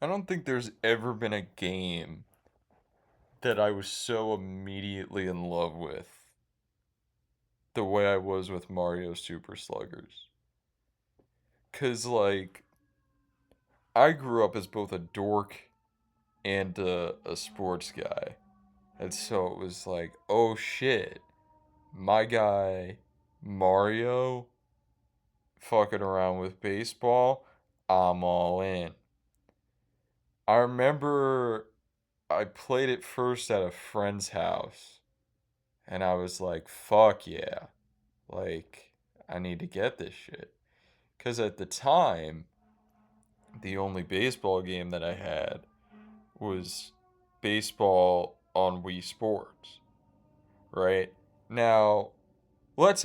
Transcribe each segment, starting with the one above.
I don't think there's ever been a game that I was so immediately in love with the way I was with Mario Super Sluggers. 'Cause like I grew up as both a dork and a sports guy. And so it was like, oh shit, my guy Mario fucking around with baseball, I'm all in. I remember I played it first at a friend's house, and I was like, fuck yeah. Like, I need to get this shit. Because at the time, the only baseball game that I had was baseball on Wii Sports, right? Now, let's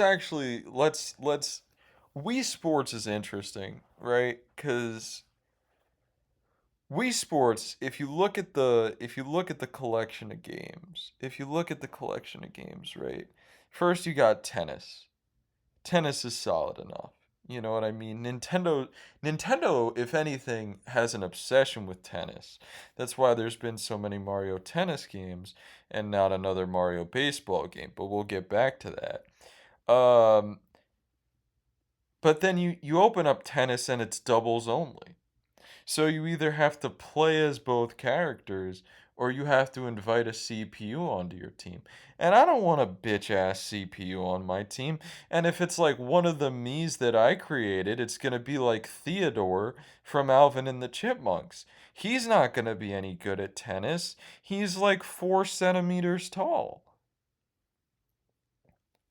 Wii Sports is interesting, right? Cuz Wii Sports, if you look at the collection of games, if you look at the collection of games, right? First you got tennis. Tennis is solid enough. You know what I mean? Nintendo, if anything, has an obsession with tennis. That's why there's been so many Mario tennis games and not another Mario baseball game, but we'll get back to that. But then you open up tennis and it's doubles only. So you either have to play as both characters or you have to invite a CPU onto your team. And I don't want a bitch ass CPU on my team. And if it's like one of the Mii's that I created, it's going to be like Theodore from Alvin and the Chipmunks. He's not going to be any good at tennis. He's like 4 centimeters tall.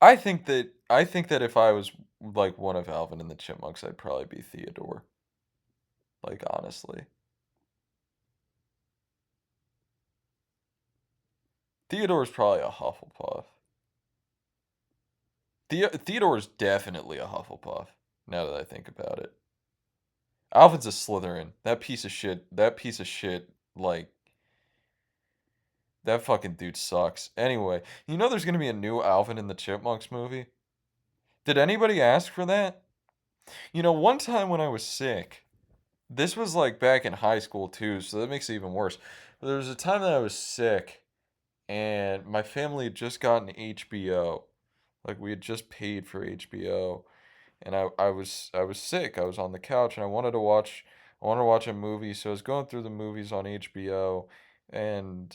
I think that if I was like one of Alvin and the Chipmunks, I'd probably be Theodore. Like honestly. Theodore's probably a Hufflepuff. Theodore's definitely a Hufflepuff, now that I think about it. Alvin's a Slytherin. That piece of shit, like, that fucking dude sucks. Anyway, you know there's gonna be a new Alvin and the Chipmunks movie? Did anybody ask for that? You know, one time when I was sick, this was like back in high school too, so that makes it even worse. There was a time that I was sick, and my family had just gotten HBO. Like, we had just paid for HBO. And I was sick. I was on the couch and I wanted to watch a movie, so I was going through the movies on HBO, and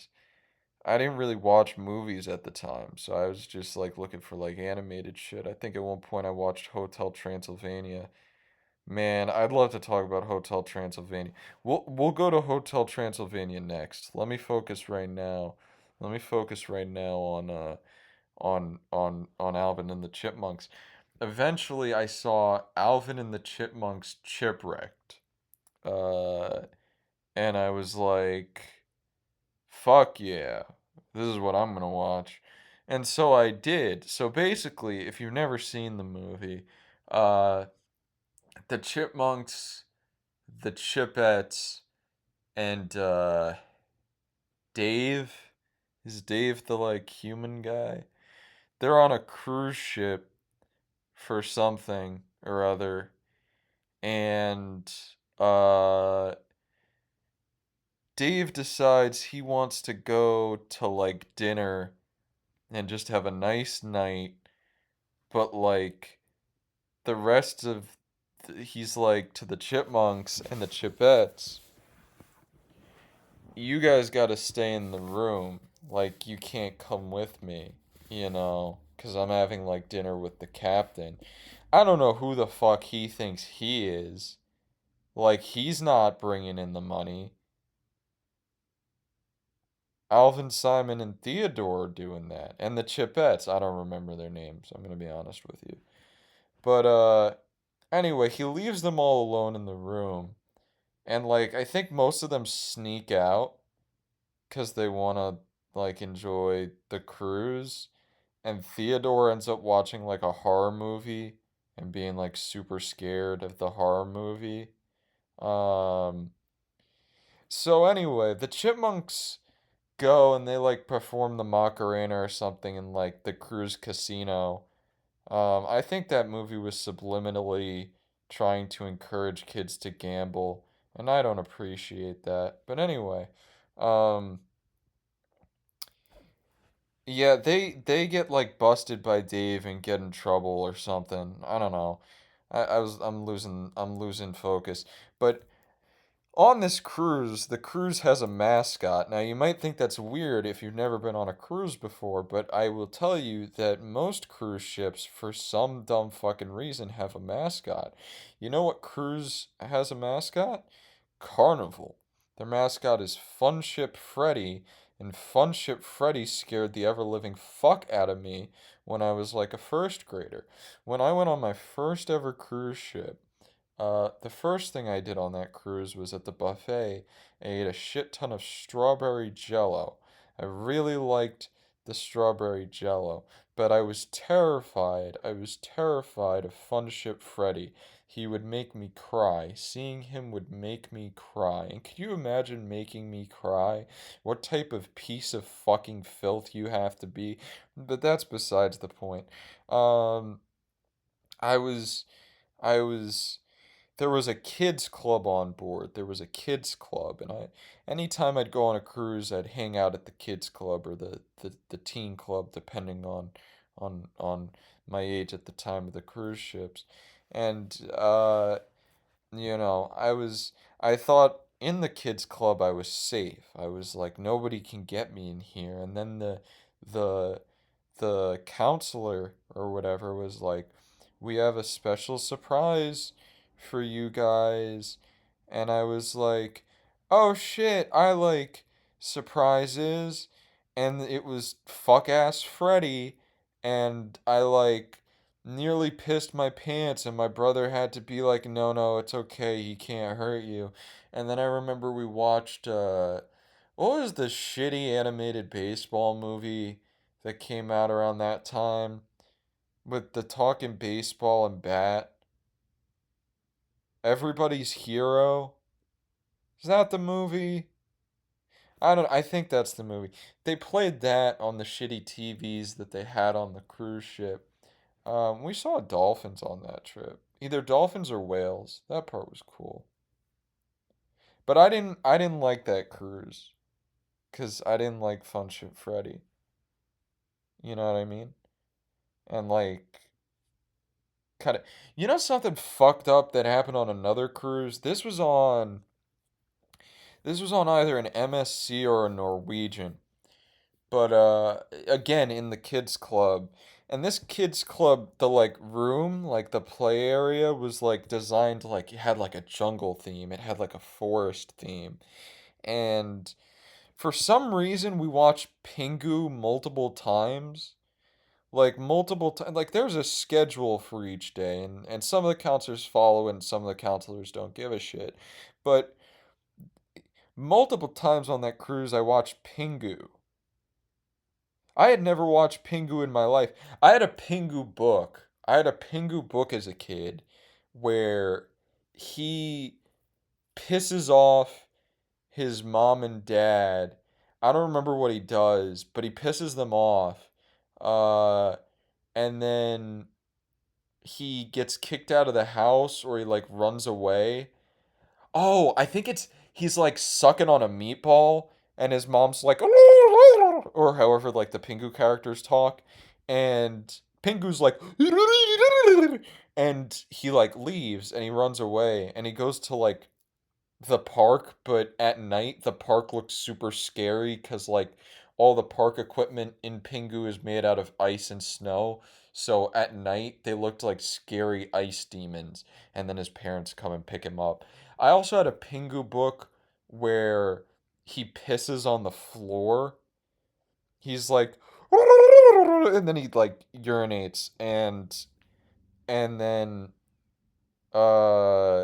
I didn't really watch movies at the time, so I was just like looking for like animated shit. I think at one point I watched Hotel Transylvania. Man, I'd love to talk about Hotel Transylvania. We'll go to Hotel Transylvania next. Let me focus right now on Alvin and the Chipmunks. Eventually, I saw Alvin and the Chipmunks Chipwrecked. Uh, and I was like, fuck yeah, this is what I'm gonna watch. And so I did. So basically, if you've never seen the movie, uh, the Chipmunks, the Chipettes, and Dave, is Dave the like human guy? They're on a cruise ship for something or other, and uh Dave decides he wants to go to like dinner and just have a nice night, but like the rest of he's like to the Chipmunks and the Chipettes, you guys got to stay in the room. Like, you can't come with me, cuz I'm having like dinner with the captain. I don't know who the fuck he thinks he is. Like, he's not bringing in the money. Alvin, Simon, and Theodore are doing that. And the Chipettes. I don't remember their names. I'm going to be honest with you. But, anyway, he leaves them all alone in the room. And, like, I think most of them sneak out because they want to, like, enjoy the cruise. And Theodore ends up watching, like, a horror movie and being, like, super scared of the horror movie. Um, so, anyway, the Chipmunks go and they like perform the Macarena or something in like the cruise casino. I think that movie was subliminally trying to encourage kids to gamble and I don't appreciate that. But anyway, um, yeah, they get like busted by Dave and get in trouble or something. I don't know. I'm losing focus. But on this cruise, the cruise has a mascot. Now, you might think that's weird if you've never been on a cruise before, but I will tell you that most cruise ships, for some dumb fucking reason, have a mascot. You know what cruise has a mascot? Carnival. Their mascot is Funship Freddy, and Funship Freddy scared the ever living fuck out of me when I was like a first grader. When I went on my first ever cruise ship, the first thing I did on that cruise was at the buffet. I ate a shit ton of strawberry jello. I really liked the strawberry jello, but I was terrified. I was terrified of Funship Freddy. He would make me cry. Seeing him would make me cry. And could you imagine making me cry? What type of piece of fucking filth you have to be? But that's besides the point. Um, I was, I was there was a kids club on board. There was a kids club, and anytime I'd go on a cruise, I'd hang out at the kids club or the teen club, depending on my age at the time of the cruise ships. And I thought in the kids club I was safe. I was like, nobody can get me in here. And then the the counselor or whatever was like, we have a special surprise for you guys. And I was like, oh shit, I like surprises. And it was fuck ass Freddy. And I like nearly pissed my pants, and my brother had to be like, no, no, it's okay, he can't hurt you. And then I remember we watched, what was the shitty animated baseball movie that came out around that time with the talking baseball and bat? Everybody's Hero? Is that the movie? I think that's the movie. They played that on the shitty TVs that they had on the cruise ship. We saw dolphins on that trip. Either dolphins or whales. That part was cool. But I didn't like that cruise cuz I didn't like Fun Ship Freddy. You know what I mean? And like kind of something fucked up that happened on another cruise. This was on either an MSC or a Norwegian. But again in the kids club. And this kids club, the like room, like the play area was like designed like it had like a jungle theme. It had like a forest theme. And for some reason we watched Pingu multiple times. Like multiple times, like there's a schedule for each day, and some of the counselors follow and some of the counselors don't give a shit. But multiple times on that cruise I watched Pingu. I had never watched Pingu in my life. I had a Pingu book. I had a Pingu book as a kid where he pisses off his mom and dad. I don't remember what he does, but he pisses them off. Uh, and then he gets kicked out of the house or he like runs away. Oh, I think it's he's like sucking on a meatball and his mom's like or however like the Pingu characters talk and Pingu's like and he like leaves and he runs away and he goes to like the park, but at night the park looks super scary because like all the park equipment in Pingu is made out of ice and snow. So at night they looked like scary ice demons, and then his parents come and pick him up. I also had a Pingu book where he pisses on the floor. He's like, and then he like urinates, and then uh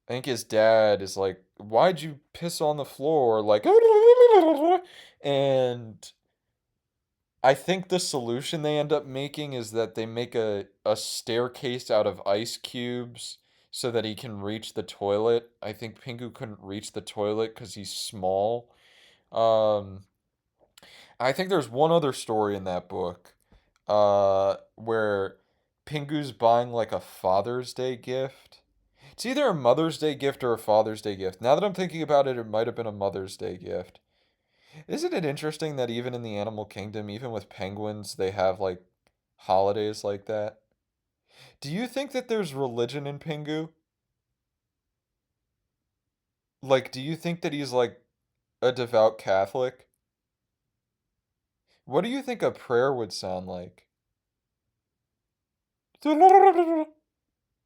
I think his dad is like, "Why'd you piss on the floor?" Like, and I think the solution they end up making is that they make a staircase out of ice cubes so that he can reach the toilet. I think Pingu couldn't reach the toilet because he's small. Um, I think there's one other story in that book, where Pingu's buying like a Father's Day gift. It's either a Mother's Day gift or a Father's Day gift. Now that I'm thinking about it, it might have been a Mother's Day gift. Isn't it interesting that even in the animal kingdom, even with penguins, they have like holidays like that? Do you think that there's religion in Pingu? Like, do you think that he's like a devout Catholic? What do you think a prayer would sound like? No, no.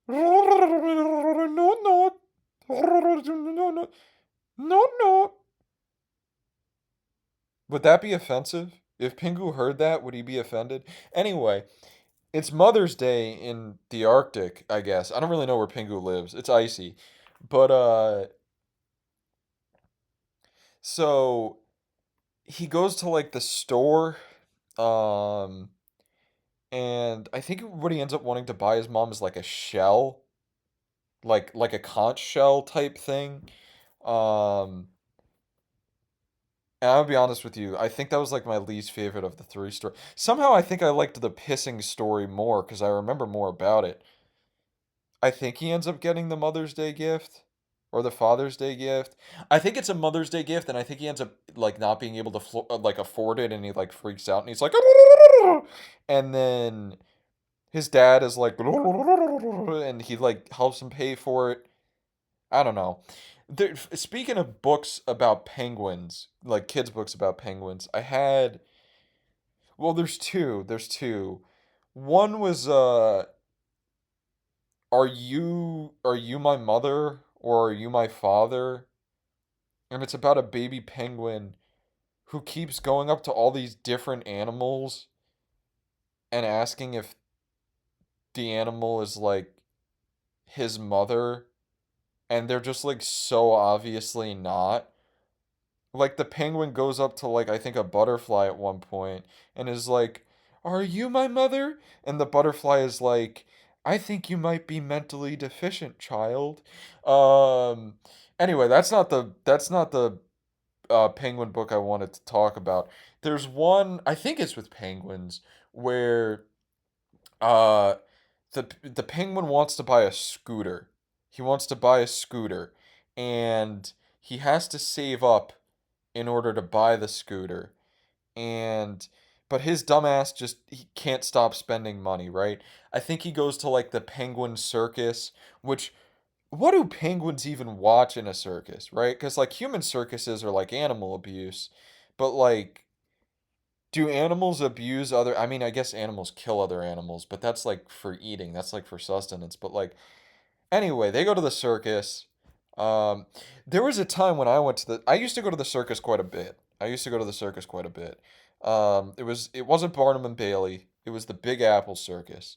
No, no, no. Would that be offensive? If Pingu heard that, would he be offended? Anyway, it's Mother's Day in the Arctic, I guess. I don't really know where Pingu lives. It's icy. But so he goes to like the store um and I think what he ends up wanting to buy his mom is like a shell, like a conch shell type thing. Um and I'll be honest with you, I think that was like my least favorite of the three stories. Somehow I think I liked the pissing story more because I remember more about it. I think he ends up getting the Mother's Day gift or the Father's Day gift. I think it's a Mother's Day gift, and I think he ends up like not being able to like afford it, and he like freaks out, and he's like, and then his dad is like, and he like helps him pay for it. I don't know. There, speaking of books about penguins, like kids' books about penguins, I had. Well, there's two. There's two. One was are you my mother or are you my father? And it's about a baby penguin who keeps going up to all these different animals and asking if the animal is like his mother, and they're just like so obviously not. Like the penguin goes up to like I think a butterfly at one point and is like, "Are you my mother?" And the butterfly is like, "I think you might be mentally deficient, child." Um anyway, that's not the penguin book I wanted to talk about. There's one, I think it's with penguins, where uh the penguin wants to buy a scooter. He wants to buy a scooter and he has to save up in order to buy the scooter. And but his dumbass just he can't stop spending money, right? I think he goes to like the penguin circus, which what do penguins even watch in a circus, right? Cuz like human circuses are like animal abuse, but like do animals abuse other I mean, I guess animals kill other animals, but that's like for eating, that's like for sustenance, but like anyway, they go to the circus. Um, there was a time when I used to go to the circus quite a bit. I used to go to the circus quite a bit. It wasn't Barnum and Bailey. It was the Big Apple Circus.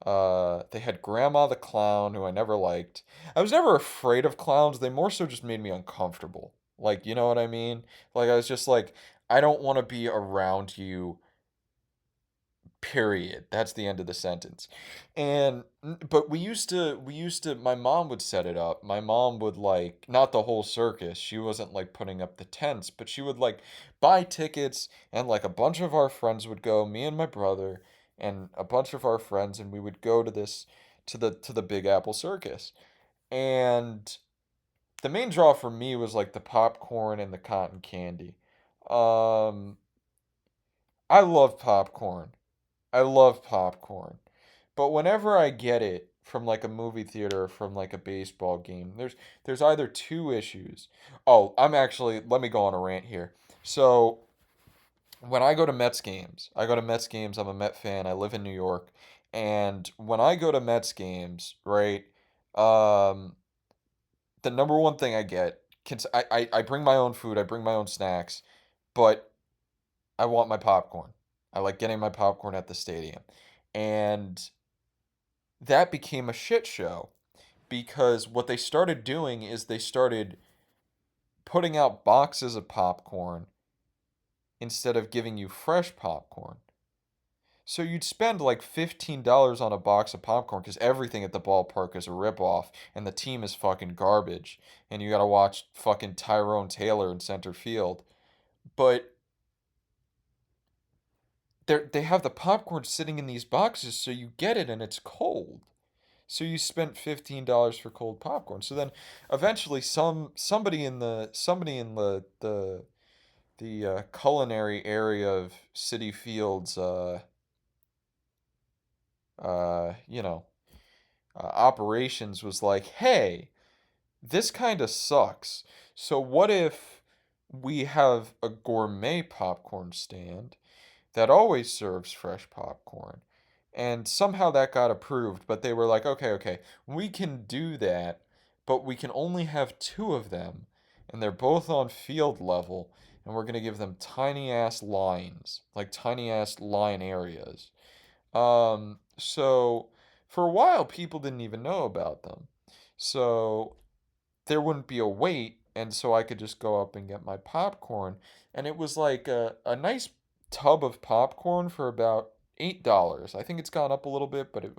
They had Grandma the Clown, who I never liked. I was never afraid of clowns. They more so just made me uncomfortable. Like, you know what I mean? Like, I was just like, I don't want to be around you, period. That's the end of the sentence. But we used to my mom would set it up. My mom would like not the whole circus. She wasn't like putting up the tents, but she would like buy tickets and like a bunch of our friends would go, me and my brother and a bunch of our friends, and we would go to this to the Big Apple Circus. And the main draw for me was like the popcorn and the cotton candy. Um I love popcorn. I love popcorn. But whenever I get it from like a movie theater or from like a baseball game, there's either two issues. Oh, let me go on a rant here. So, when I go to Mets games, I'm a Met fan. I live in New York. And when I go to Mets games, right? Um the number one thing I get, I bring my own food, I bring my own snacks, but I want my popcorn. I like getting my popcorn at the stadium. And that became a shit show because what they started doing is they started putting out boxes of popcorn instead of giving you fresh popcorn. So you'd spend like $15 on a box of popcorn because everything at the ballpark is a ripoff and the team is fucking garbage and you gotta watch fucking Tyrone Taylor in center field. But they have the popcorn sitting in these boxes so you get it and it's cold. So you spent $15 for cold popcorn. So then eventually somebody in the culinary area of City Fields you know, operations was like, "Hey, this kind of sucks. So what if we have a gourmet popcorn stand that always serves fresh popcorn?" And somehow that got approved, but they were like, "Okay, okay, we can do that, but we can only have two of them, and they're both on field level, and we're gonna give them tiny ass lines, like tiny ass line areas." So for a while, people didn't even know about them. So there wouldn't be a wait, and so I could just go up and get my popcorn. And it was like a nice tub of popcorn for about $8. I think it's gone up a little bit, but it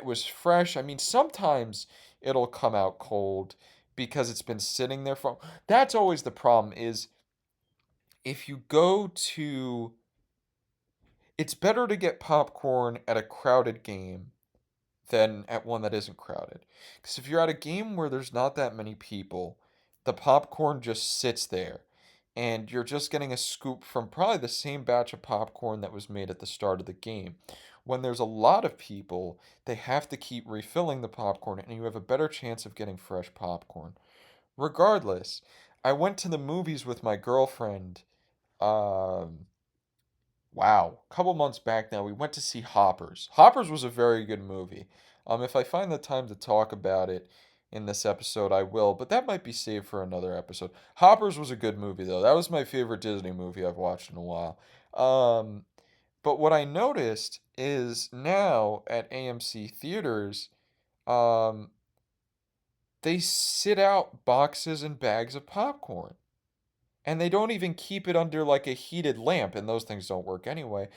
was fresh. I mean, sometimes it'll come out cold because it's been sitting there for. That's always the problem is if you go to. It's better to get popcorn at a crowded game than at one that isn't crowded. Because if you're at a game where there's not that many people, the popcorn just sits there. And you're just getting a scoop from probably the same batch of popcorn that was made at the start of the game. When there's a lot of people, they have to keep refilling the popcorn, and you have a better chance of getting fresh popcorn. Regardless, I went to the movies with my girlfriend. Um, Wow, a couple months back now, we went to see Hoppers. Hoppers was a very good movie. If I find the time to talk about it in this episode, I will, but that might be saved for another episode. Hoppers was a good movie, though. That was my favorite Disney movie I've watched in a while. Um, but what I noticed is now at AMC theaters, um, they sit out boxes and bags of popcorn. And they don't even keep it under like a heated lamp, and those things don't work anyway.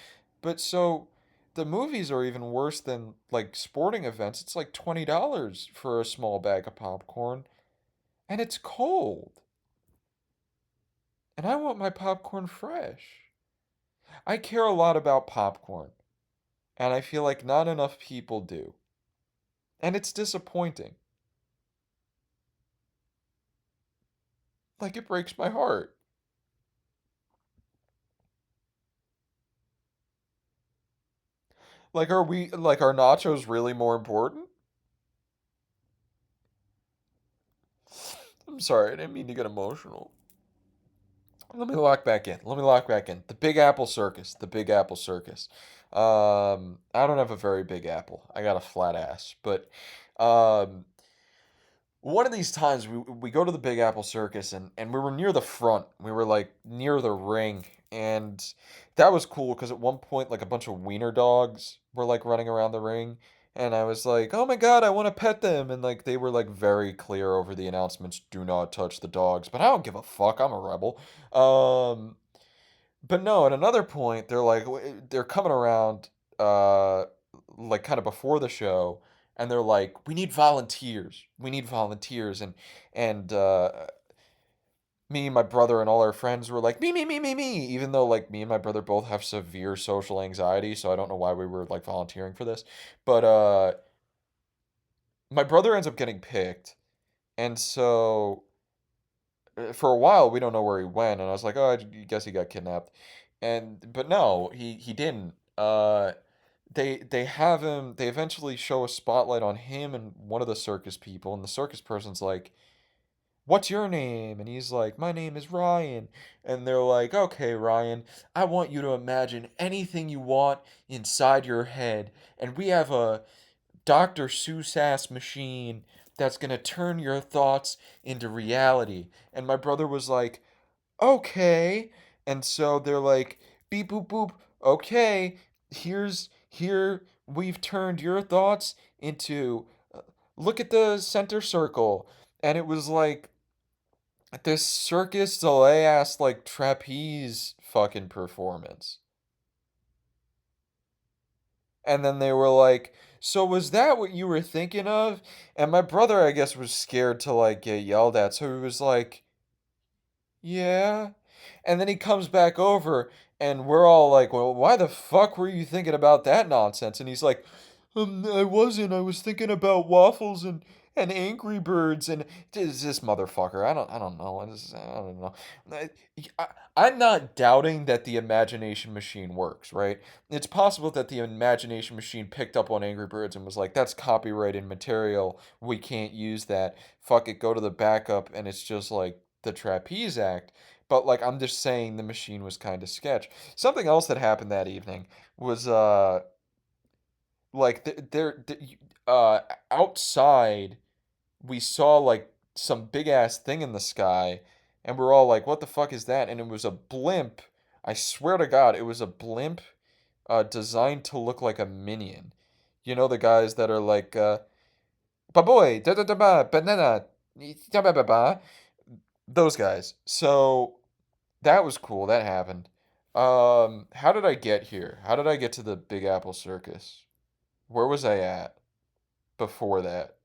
But so the movies are even worse than like sporting events. It's like $20 for a small bag of popcorn, and it's cold. And I want my popcorn fresh. I care a lot about popcorn, and I feel like not enough people do. And it's disappointing. Like it breaks my heart. Like are nachos really more important? I'm sorry, I didn't mean to get emotional. Let me lock back in. Let me lock back in. The Big Apple Circus. The Big Apple Circus. I don't have a very big apple. I got a flat ass. But um, one of these times we go to the Big Apple Circus and we were near the front. We were like near the ring. And that was cool because at one point like a bunch of wiener dogs were like running around the ring. And I was like, oh my God, I want to pet them. And like they were like very clear over the announcements, do not touch the dogs. But I don't give a fuck. I'm a rebel. Um, but no, at another point, they're coming around, uh, like kind of before the show, and they're like, "We need volunteers. We need volunteers." And me and my brother and all our friends were like, "Me, me, me, me, me." Even though like me and my brother both have severe social anxiety, so I don't know why we were like volunteering for this. But my brother ends up getting picked, and so for a while we don't know where he went, and I was like, oh, I guess he got kidnapped, and but no, he didn't. They have him. They eventually show a spotlight on him and one of the circus people, and the circus person's like, "What's your name?" And he's like, "My name is Ryan." And they're like, "Okay, Ryan, I want you to imagine anything you want inside your head, and we have a Dr. Seuss ass machine that's gonna turn your thoughts into reality." And my brother was like, "Okay." And so they're like, "Beep boop boop, okay, here we've turned your thoughts into look at the center circle." And it was like this Circus Soleil ass like trapeze fucking performance. And then they were like, "So was that what you were thinking of?" And my brother, I guess, was scared to like get yelled at, so he was like, "Yeah." And then he comes back over, and we're all like, "Well, why the fuck were you thinking about that nonsense?" And he's like, I wasn't. I was thinking about waffles and Angry Birds and this motherfucker. I don't know. I don't know. I, I, I'm not doubting that the imagination machine works, right? It's possible that the imagination machine picked up on Angry Birds and was like, "That's copyrighted material. We can't use that. Fuck it. Go to the backup." And it's just like the Trapeze Act. But like I'm just saying, the machine was kind of sketch. Something else that happened that evening was like uh outside we saw like some big ass thing in the sky, and we're all like, what the fuck is that? And it was a blimp. I swear to God, it was a blimp designed to look like a minion. You know, the guys that are like baboy da da da ba banana da ba ba ba, those guys. So that was cool. That happened. How did I get here? How did I get to the Big Apple Circus? Where was I at before that?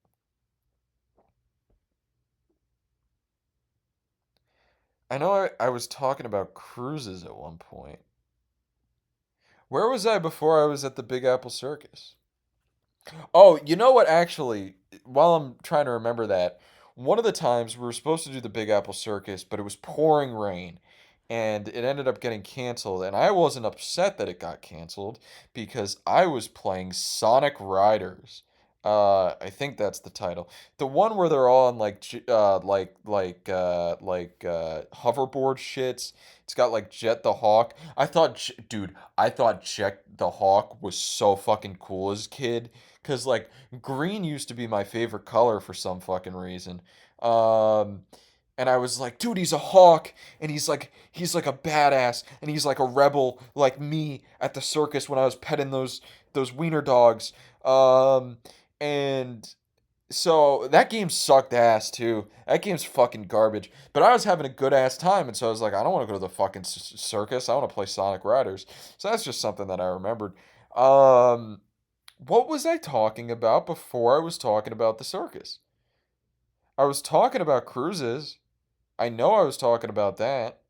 I know I was talking about cruises at one point. Where was I before I was at the Big Apple Circus? Oh, you know what, actually, while I'm trying to remember that, one of the times we were supposed to do the Big Apple Circus, but it was pouring rain, and it ended up getting canceled, and I wasn't upset that it got canceled because I was playing Sonic Riders. I think that's the title. The one where they're all on like hoverboard shits. It's got like Jet the Hawk. Dude, I thought Jet the Hawk was so fucking cool as a kid. Cause like green used to be my favorite color for some fucking reason. Um, and I was like, dude, he's a hawk, and he's like a badass, and he's like a rebel like me at the circus when I was petting those wiener dogs. And so that game sucked ass too. That game's fucking garbage. But I was having a good ass time, and so I was like, I don't want to go to the fucking circus. I want to play Sonic Riders. So that's just something that I remembered. Um, what was I talking about before I was talking about the circus? I was talking about cruises. I know I was talking about that.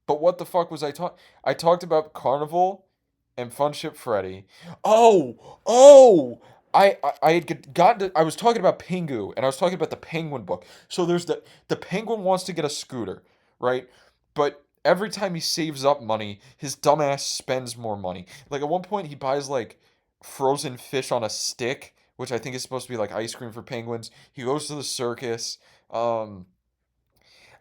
But what the fuck was I talking? I talked about Carnival and Funship Freddy. Oh! I had gotten to, I was talking about Pingu, and I was talking about the Penguin book. So there's the Penguin wants to get a scooter, right? But every time he saves up money, his dumbass spends more money. Like at one point he buys like frozen fish on a stick, which I think is supposed to be like ice cream for penguins. He goes to the circus. Um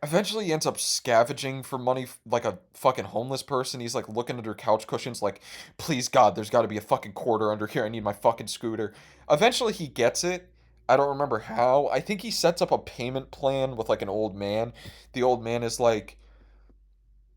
Eventually, he ends up scavenging for money like a fucking homeless person. He's like looking under couch cushions, like, please God, there's got to be a fucking quarter under here. I need my fucking scooter. Eventually, he gets it. I don't remember how. I think he sets up a payment plan with like an old man. The old man is like,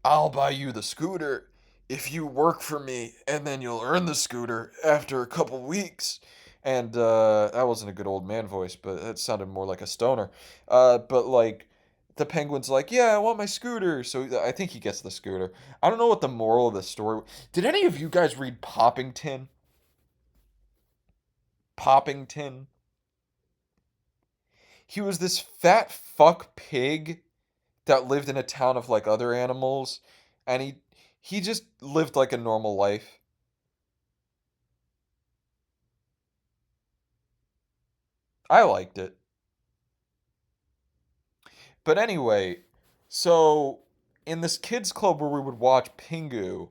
I'll buy you the scooter if you work for me, and then you'll earn the scooter after a couple weeks. And that wasn't a good old man voice, but it sounded more like a stoner. But like, the penguin's like, yeah, I want my scooter. So I think he gets the scooter. I don't know what the moral of the story. Did any of you guys read Poppington? Poppington. He was this fat fuck pig that lived in a town of like other animals, and he just lived like a normal life. I liked it. But anyway, so in this kids club where we would watch Pingu,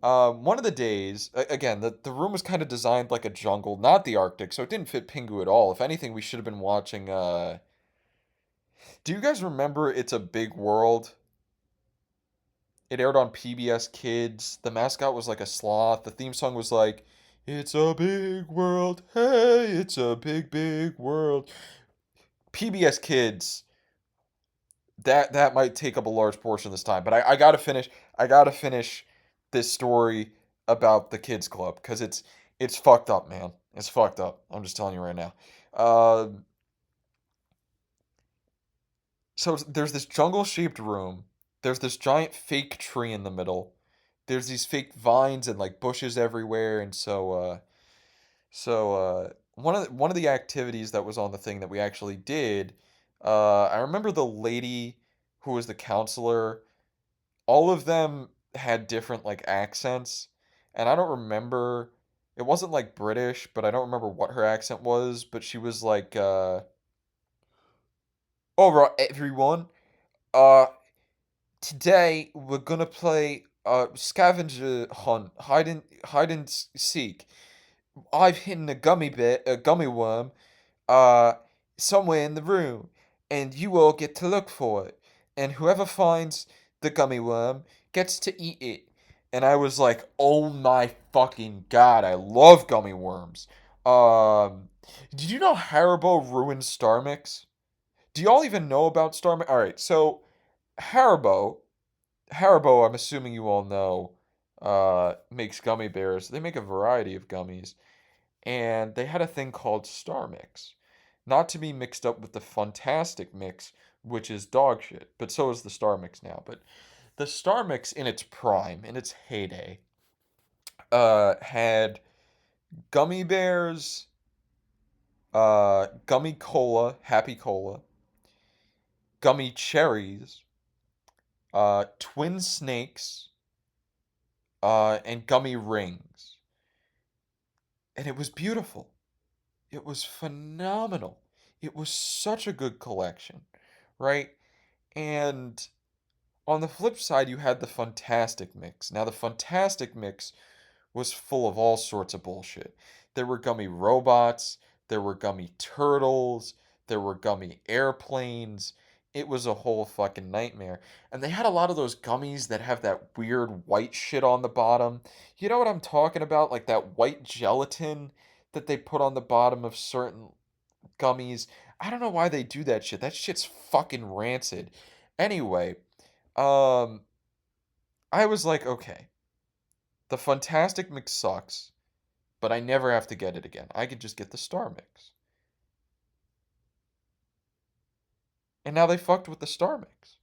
one of the days, again, the room was kind of designed like a jungle, not the Arctic, so it didn't fit Pingu at all. If anything, we should have been watching. Do you guys remember It's a Big World? It aired on PBS Kids. The mascot was like a sloth. The theme song was like, "It's a big world, hey, it's a big, big world." PBS Kids, that might take up a large portion of this time, but I gotta finish. I gotta finish this story about the kids club because it's fucked up, man. It's fucked up. I'm just telling you right now. Uh, so there's this jungle-shaped room. There's this giant fake tree in the middle. There's these fake vines and like bushes everywhere, and one of the activities that was on the thing that we actually did. I remember the lady who was the counselor. All of them had different like accents, and I don't remember. It wasn't like British, but I don't remember what her accent was, but she was like, all right, everyone. Uh, Today we're gonna play scavenger hunt, hide and seek. I've hidden a gummy worm, uh, somewhere in the room, and you all get to look for it. And whoever finds the gummy worm gets to eat it. And I was like, oh my fucking god, I love gummy worms. Um, did you know Haribo ruined Star Mix? Do y'all even know about Star Mix? All right, so Haribo, Haribo, I'm assuming you all know, makes gummy bears. They make a variety of gummies, and they had a thing called Star Mix, not to be mixed up with the Fantastic Mix, which is dog shit. But so is the Star Mix now. But the Star Mix in its prime, in its heyday, had gummy bears, gummy cola, happy cola, gummy cherries, twin snakes, and gummy rings. And it was beautiful. It was phenomenal. It was such a good collection, right? And on the flip side, you had the Fantastic Mix. Now, the Fantastic Mix was full of all sorts of bullshit. There were gummy robots, there were gummy turtles, there were gummy airplanes. It was a whole fucking nightmare. And they had a lot of those gummies that have that weird white shit on the bottom. You know what I'm talking about? Like that white gelatin that they put on the bottom of certain gummies. I don't know why they do that shit. That shit's fucking rancid. Anyway, um, I was like, okay, the Fantastic Mix sucks, but I never have to get it again. I could just get the Star Mix. And now they fucked with the Star Mix.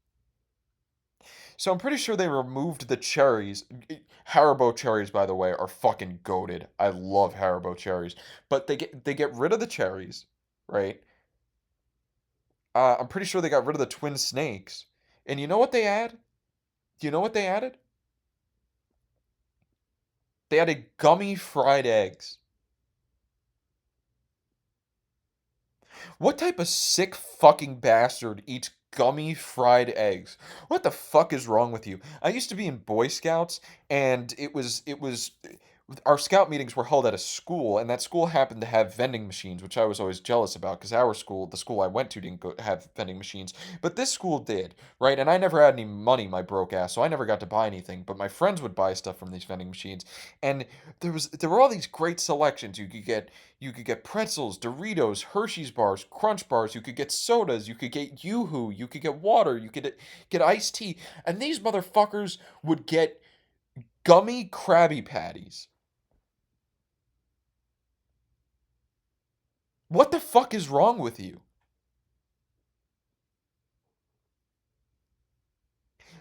So I'm pretty sure they removed the cherries. Haribo cherries, by the way, are fucking goated. I love Haribo cherries, but they get rid of the cherries, right? I'm pretty sure they got rid of the twin snakes. And you know what they add? Do you know what they added? They added gummy fried eggs. What type of sick fucking bastard eats gummy fried eggs? What the fuck is wrong with you? I used to be in Boy Scouts, and it was our scout meetings were held at a school, and that school happened to have vending machines, which I was always jealous about because our school, the school I went to, didn't have vending machines, but this school did, right? And I never had any money, my broke ass, so I never got to buy anything. But my friends would buy stuff from these vending machines, and there were all these great selections. You could get pretzels, Doritos, Hershey's bars, Crunch bars. You could get sodas. You could get Yoo-hoo. You could get water. You could get iced tea. And these motherfuckers would get gummy Krabby Patties. What the fuck is wrong with you?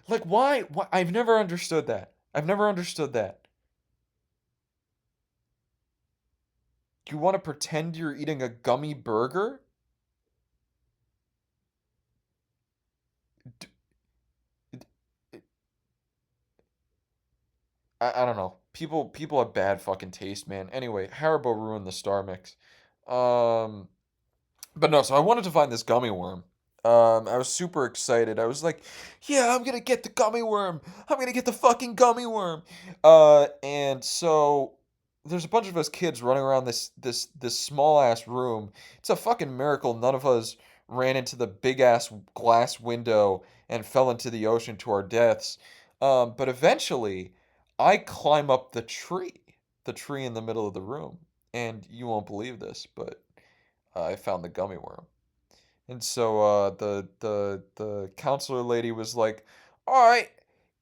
Like, why? Why? I've never understood that. I've never understood that. You want to pretend you're eating a gummy burger? D- I don't know. People have bad fucking taste, man. Anyway, Haribo ruined the Star Mix. Um, But no, so I wanted to find this gummy worm. I was super excited. I was like, "Yeah, I'm gonna get the gummy worm. I'm gonna get the fucking gummy worm." And so there's a bunch of us kids running around this small ass room. It's a fucking miracle none of us ran into the big ass glass window and fell into the ocean to our deaths. But eventually, I climb up the tree in the middle of the room, and you won't believe this, but I found the gummy worm. And so the counselor lady was like, "All right,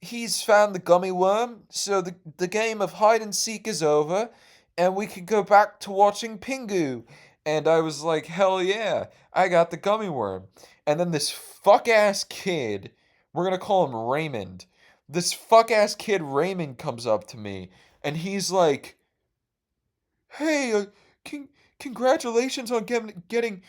he's found the gummy worm, so the game of hide and seek is over, and we can go back to watching Pingu." And I was like, "Hell yeah, I got the gummy worm." And then this fuck ass kid, we're gonna call him Raymond. This fuck ass kid Raymond comes up to me, and he's like, "Hey, con- congratulations on getting.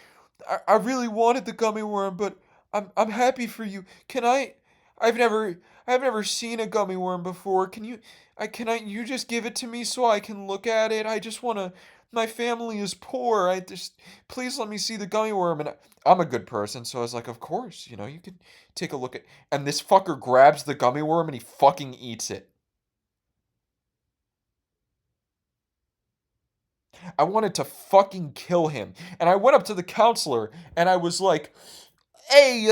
I really wanted the gummy worm, but I'm happy for you. Can I? I've never I've never seen a gummy worm before. You just give it to me so I can look at it? I just want to My family is poor. I just Please let me see the gummy worm. And I'm a good person, so I was like, "Of course, you can take a look at." And this fucker grabs the gummy worm and he fucking eats it. I wanted to fucking kill him. And I went up to the counselor and I was like, "Hey,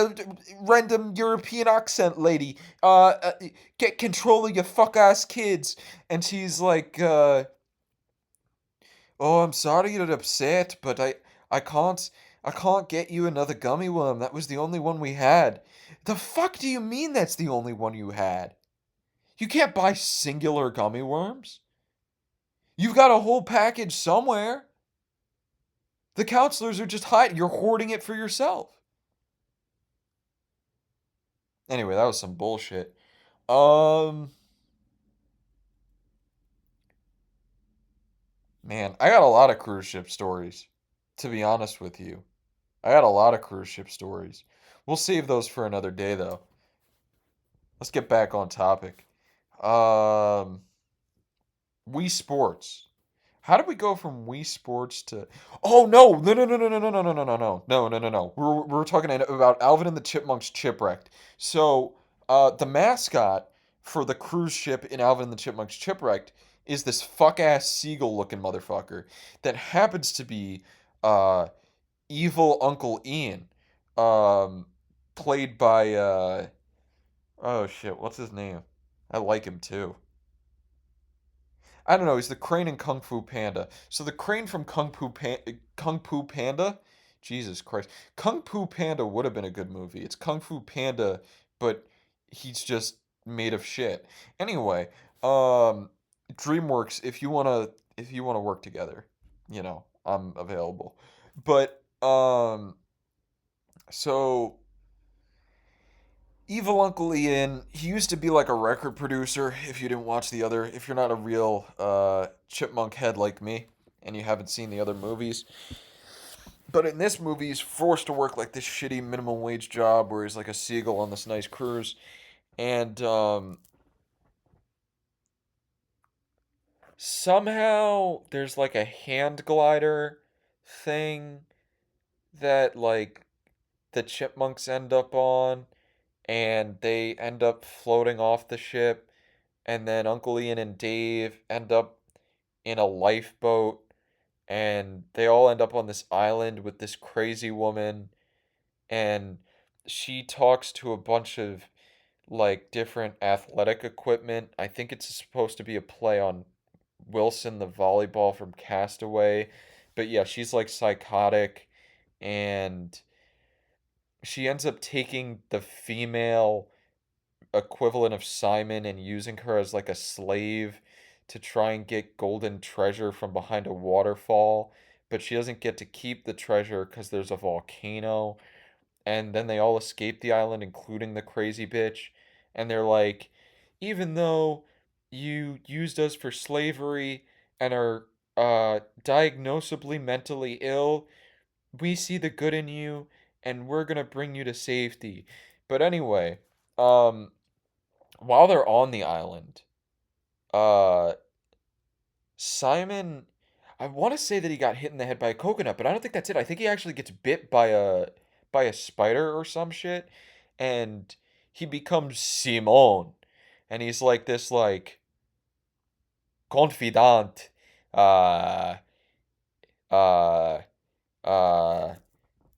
random European accent lady, get control of your fuck ass kids." And she's like, "Oh, I'm sorry you're upset, but I can't, I can't get you another gummy worm. That was the only one we had." The fuck do you mean that's the only one you had? You can't buy singular gummy worms. You've got a whole package somewhere. The counselors are just hiding. You're hoarding it for yourself. Anyway, that was some bullshit. Um, Man, I got a lot of cruise ship stories, to be honest with you. I got a lot of cruise ship stories. We'll save those for another day, though. Let's get back on topic. Um, Wii Sports. How did we go from Wii Sports to? Oh no! No! No! No! No! No! No! No! No! No! No! No! No! No! No! We're talking about Alvin and the Chipmunks Chipwrecked. So, the mascot for the cruise ship in Alvin and the Chipmunks Chipwrecked is this fuck ass seagull looking motherfucker that happens to be uh evil Uncle Ian, um, played by oh shit, what's his name? I like him too. I don't know. He's the crane in Kung Fu Panda. So the crane from Kung Fu Panda, Jesus Christ, Kung Fu Panda would have been a good movie. It's Kung Fu Panda, but he's just made of shit. Anyway, um, DreamWorks, if you wanna work together, I'm available. But so Evil Uncle Ian, he used to be like a record producer. If you're not a real chipmunk head like me, and you haven't seen the other movies. But in this movie, he's forced to work like this shitty minimum wage job where he's like a seagull on this nice cruise. And somehow there's like a hand glider thing that like the chipmunks end up on, and they end up floating off the ship, and then Uncle Ian and Dave end up in a lifeboat, and they all end up on this island with this crazy woman, and she talks to a bunch of like different athletic equipment. I think it's supposed to be a play on Wilson the volleyball from Castaway. But yeah, she's like psychotic, and she ends up taking the female equivalent of Simon and using her as like a slave to try and get golden treasure from behind a waterfall, but she doesn't get to keep the treasure because there's a volcano. And then they all escape the island, including the crazy bitch. And they're like, even though you used us for slavery and are diagnosably mentally ill, we see the good in you and we're gonna bring you to safety. But anyway, um, while they're on the island, uh, Simon, I want to say that he got hit in the head by a coconut, but I don't think that's it. I think he actually gets bit by a spider or some shit, and he becomes Simon, and he's like this like confidant, uh, uh, uh,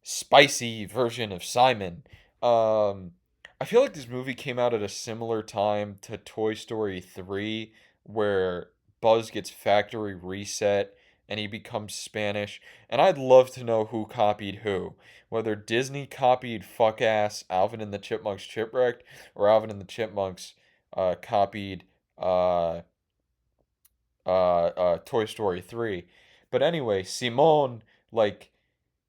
spicy version of Simon. Um, I feel like this movie came out at a similar time to Toy Story 3, where Buzz gets factory reset and he becomes Spanish. And I'd love to know who copied who. Whether Disney copied fuck ass Alvin and the Chipmunks Chipwrecked, or Alvin and the Chipmunks copied Toy Story 3. But anyway, Simone, like,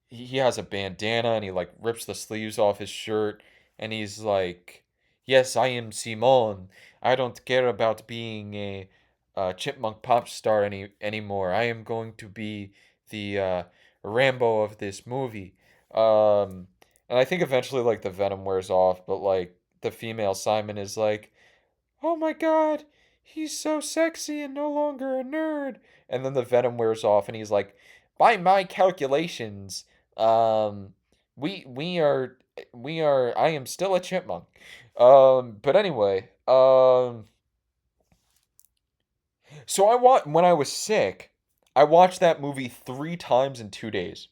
he has a bandana and he like rips the sleeves off his shirt, and he's like, "Yes, I am Simon. I don't care about being a chipmunk pop star anymore. I am going to be the Rambo of this movie." And I think eventually like the venom wears off, but like the female Simon is like, "Oh my God, he's so sexy and no longer a nerd." And then the venom wears off, and he's like, "By my calculations, um, we are I am still a chipmunk." But anyway, so when I was sick, I watched that movie 3 times in 2 days.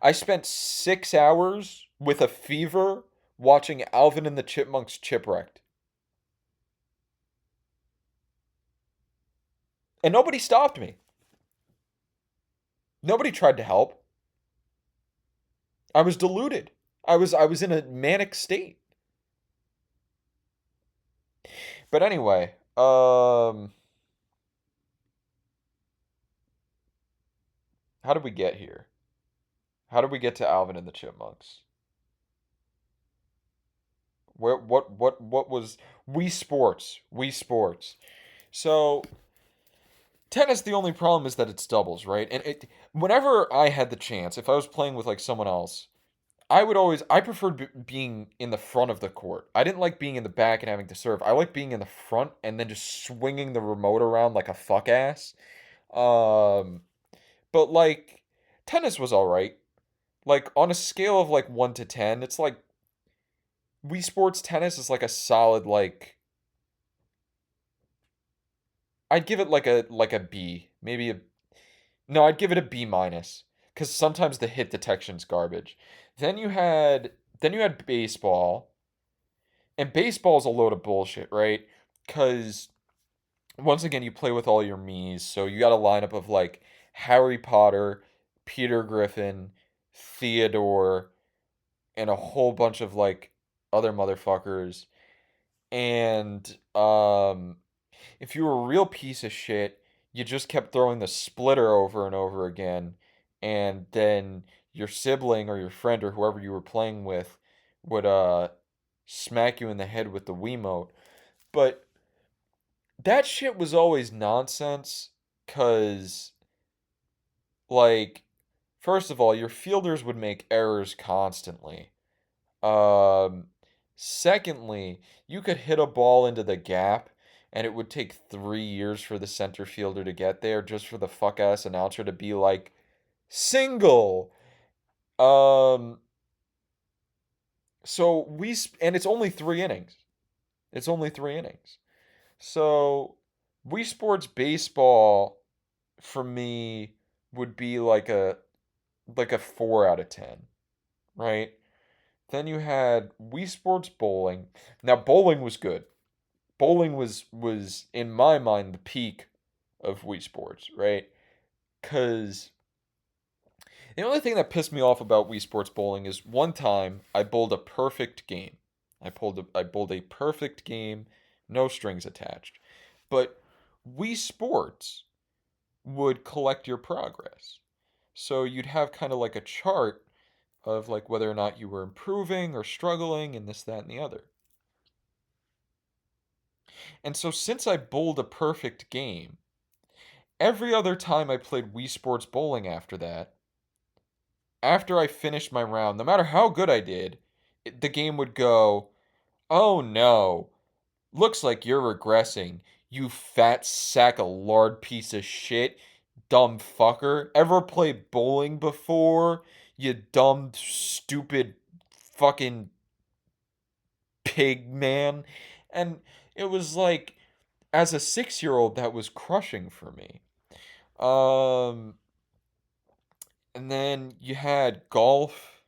I spent 6 hours with a fever watching Alvin and the Chipmunks Chipwrecked. And nobody stopped me. Nobody tried to help. I was deluded. I was in a manic state. But anyway, how did we get here? How did we get to Alvin and the Chipmunks? What was Wii Sports? Wii Sports. So tennis, the only problem is that it's doubles, right? And whenever I had the chance, if I was playing with like someone else, I preferred being in the front of the court. I didn't like being in the back and having to serve. I like being in the front and then just swinging the remote around like a fuck ass. Um, but like tennis was all right. Like on a scale of like 1 to 10, it's like Wii Sports tennis is like a solid like I'd give it like a B, maybe a no, I'd give it a B minus cuz sometimes the hit detection's garbage. Then you had then you had baseball, and baseball's a load of bullshit, right? Cuz once again you play with all your me's, so you got a lineup of like Harry Potter, Peter Griffin, Theodore, and a whole bunch of like other motherfuckers. And if you were a real piece of shit, you just kept throwing the splitter over and over again, and then your sibling or your friend or whoever you were playing with would smack you in the head with the Wiimote. But that shit was always nonsense, cause like first of all, your fielders would make errors constantly. Um, Secondly, you could hit a ball into the gap, and it would take 3 years for the center fielder to get there, just for the fuck ass announcer to be like, single. Um, and it's only 3 innings. It's only 3 innings. So Wii Sports baseball for me would be like a 4 out of 10, right? Then you had Wii Sports bowling. Now bowling was good. Bowling was in my mind the peak of Wii Sports, right? Cuz the only thing that pissed me off about Wii Sports bowling is one time I bowled a perfect game. I bowled a perfect game, no strings attached. But Wii Sports would collect your progress. So you'd have kind of like a chart of like whether or not you were improving or struggling and this, that, and the other. And so since I bowled a perfect game, every other time I played Wii Sports Bowling after that, after I finished my round, no matter how good I did, the game would go, "Oh no, looks like you're regressing, you fat sack of lard piece of shit, dumb fucker. Ever played bowling before? You dumb, stupid, fucking pig man." And it was like, as a 6 year old, that was crushing for me. Um, and then you had golf,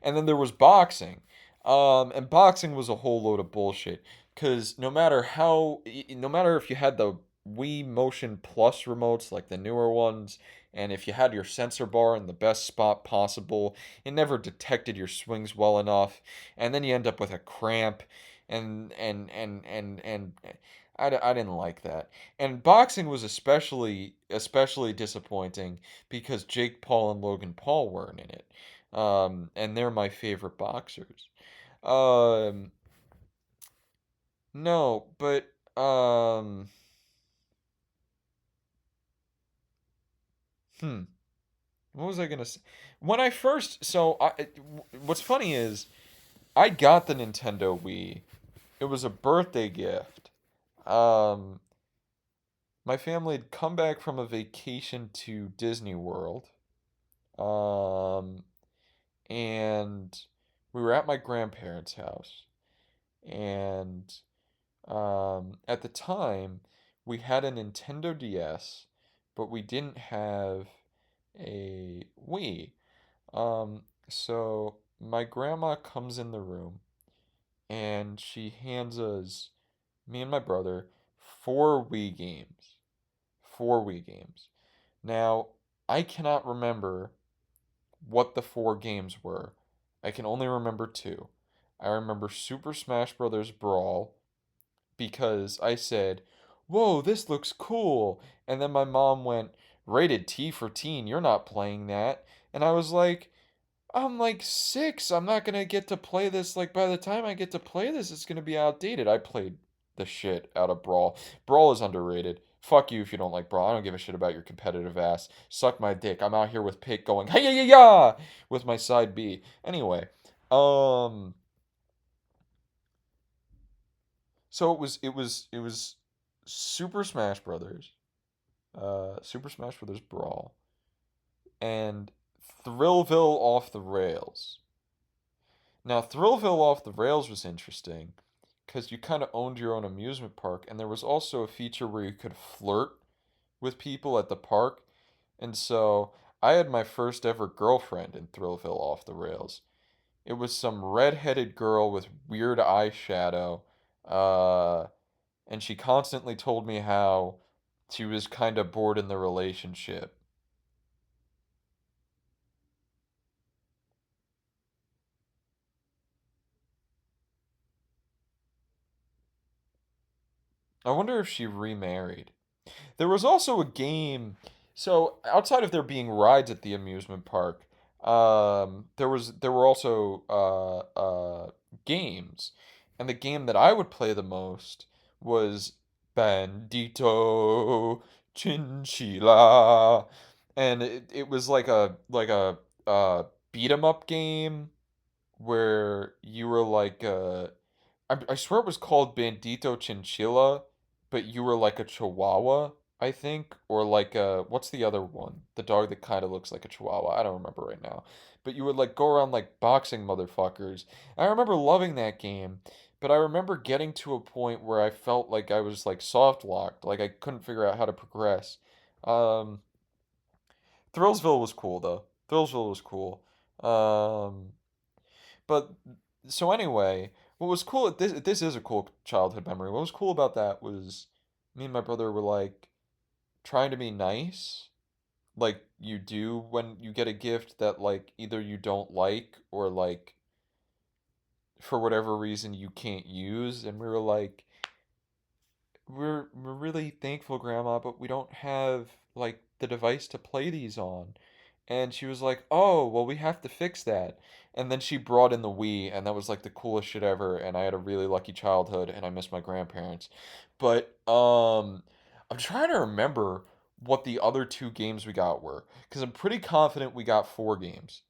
and then there was boxing. And boxing was a whole load of bullshit. Cause no matter if you had the Wii Motion Plus remotes, like the newer ones, and if you had your sensor bar in the best spot possible, it never detected your swings well enough, and then you end up with a cramp, and I didn't like that. And boxing was especially disappointing because Jake Paul and Logan Paul weren't in it. And they're my favorite boxers. Um, no, but hmm. What was I gonna say? When I first, what's funny is I got the Nintendo Wii. It was a birthday gift. Um, my family had come back from a vacation to Disney World. Um, and we were at my grandparents' house. And at the time, we had a Nintendo DS, but we didn't have a Wii. So my grandma comes in the room and she hands us, me and my brother, four Wii games. Four Wii games. Now, I cannot remember what the four games were. I can only remember two. I remember Super Smash Bros. Brawl because I said, "Whoa, this looks cool." And then my mom went, "Rated T for teen, you're not playing that." And I was like, I'm like 6. I'm not gonna get to play this. Like, by the time I get to play this, it's gonna be outdated. I played the shit out of Brawl. Brawl is underrated. Fuck you if you don't like Brawl. I don't give a shit about your competitive ass. Suck my dick. I'm out here with Pick going, hey, yeah, yeah, yeah, with my side B. Anyway, um, so it was Super Smash Brothers, Super Smash Brothers Brawl, and Thrillville Off the Rails. Now, Thrillville Off the Rails was interesting because you kind of owned your own amusement park, and there was also a feature where you could flirt with people at the park. And so I had my first ever girlfriend in Thrillville Off the Rails. It was some red-headed girl with weird eyeshadow, uh, and she constantly told me how she was kind of bored in the relationship. I wonder if she remarried. There was also a game. So outside of there being rides at the amusement park, there were also games, and the game that I would play the most was Bandito Chinchilla, and it was like a beat 'em up game where you were like I swear it was called Bandito Chinchilla, but you were like a Chihuahua, I think, or like a what's the other one? The dog that kind of looks like a Chihuahua. I don't remember right now. But you would like go around like boxing motherfuckers. I remember loving that game, but I remember getting to a point where I felt like I was like soft locked, like I couldn't figure out how to progress. Um, Thrillsville was cool though. Thrillsville was cool. Um, but so anyway, what was cool this is a cool childhood memory. What was cool about that was me and my brother were like trying to be nice, like you do when you get a gift that like either you don't like or like for whatever reason you can't use, and we were like we're really thankful, Grandma, but we don't have like the device to play these on. And she was like, "Oh, well, we have to fix that." And then she brought in the Wii, and that was like the coolest shit ever. And I had a really lucky childhood, and I miss my grandparents. But I'm trying to remember what the other two games we got were, because I'm pretty confident we got four games.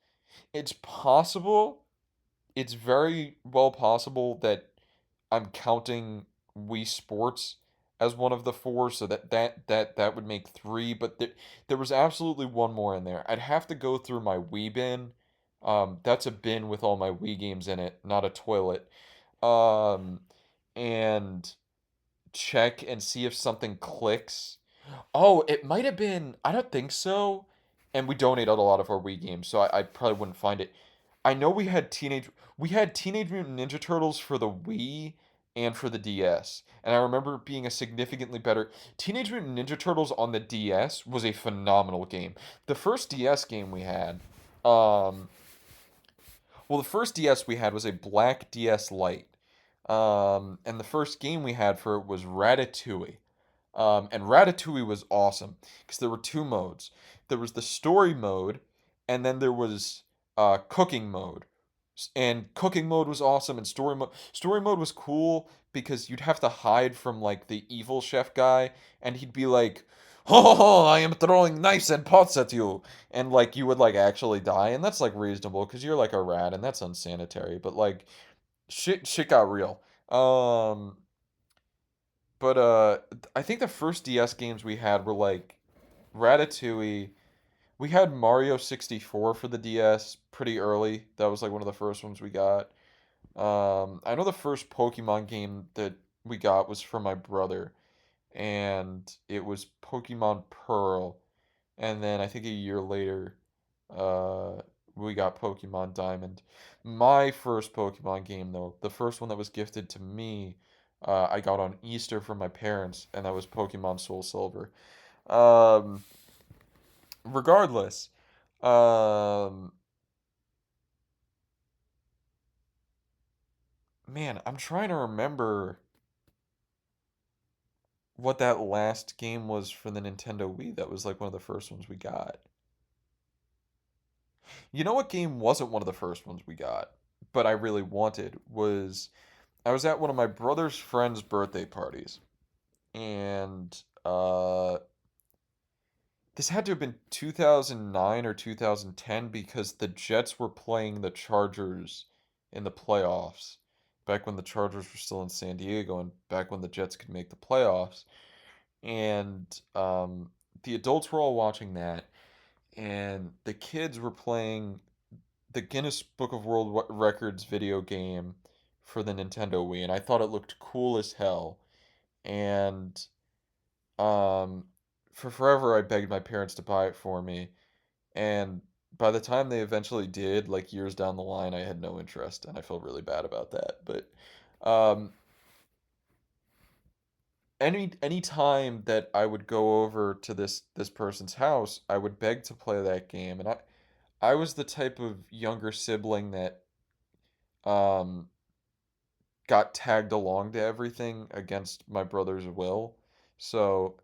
It's possible, it's very well possible that I'm counting Wii Sports as one of the four, so that would make three. But there was absolutely one more in there. I'd have to go through my Wii bin. That's a bin with all my Wii games in it, not a toilet. Um, and check and see if something clicks. Oh, it might have been. I don't think so. And we donated a lot of our Wii games, so I probably wouldn't find it. I know we had Teenage Mutant Ninja Turtles for the Wii and for the DS. And I remember it being a significantly better Teenage Mutant Ninja Turtles on the DS was a phenomenal game. The first DS game we had, um, well, the first DS we had was a black DS Lite. And the first game we had for it was Ratatouille. And Ratatouille was awesome because there were two modes. There was the story mode, and then there was cooking mode. And cooking mode was awesome, and story mode was cool because you'd have to hide from like the evil chef guy, and he'd be like, oh, I am throwing knives and pots at you, and like you would like actually die, and that's like reasonable because you're like a rat, and that's unsanitary. But like shit got real. Um, but I think the first DS games we had were like Ratatouille. We had Mario 64 for the DS pretty early. That was like one of the first ones we got. I know the first Pokemon game that we got was from my brother, and it was Pokemon Pearl. And then I think a year later, uh, we got Pokemon Diamond. My first Pokemon game, though, the first one that was gifted to me, I got on Easter from my parents, and that was Pokemon Soul Silver. Um, regardless, um, man, I'm trying to remember what that last game was for the Nintendo Wii. That was like one of the first ones we got. You know what game wasn't one of the first ones we got, but I really wanted was I was at one of my brother's friend's birthday parties, and this had to have been 2009 or 2010 because the Jets were playing the Chargers in the playoffs back when the Chargers were still in San Diego and back when the Jets could make the playoffs. And the adults were all watching that, and the kids were playing the Guinness Book of World Records video game for the Nintendo Wii, and I thought it looked cool as hell. And um, for forever, I begged my parents to buy it for me, and by the time they eventually did, like years down the line, I had no interest, and I feel really bad about that. But um, any time that I would go over to this person's house, I would beg to play that game, and I was the type of younger sibling that um got tagged along to everything against my brother's will. So,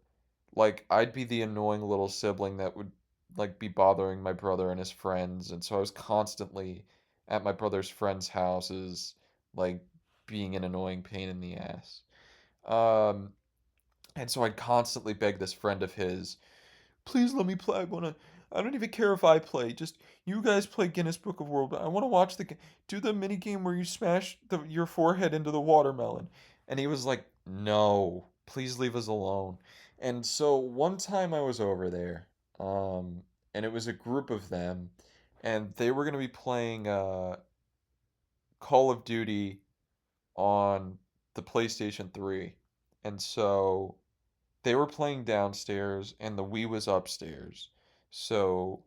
like, I'd be the annoying little sibling that would like be bothering my brother and his friends, and so I was constantly at my brother's friends' houses, like being an annoying pain in the ass. Um, and so I'd constantly beg this friend of his, please let me play. I don't even care if I play. Just you guys play Guinness Book of World. I want to watch do the mini game where you smash your forehead into the watermelon. And he was like, "No, please leave us alone." And so one time I was over there, and it was a group of them, and they were gonna be playing Call of Duty on the PlayStation 3. And so they were playing downstairs and the Wii was upstairs. So,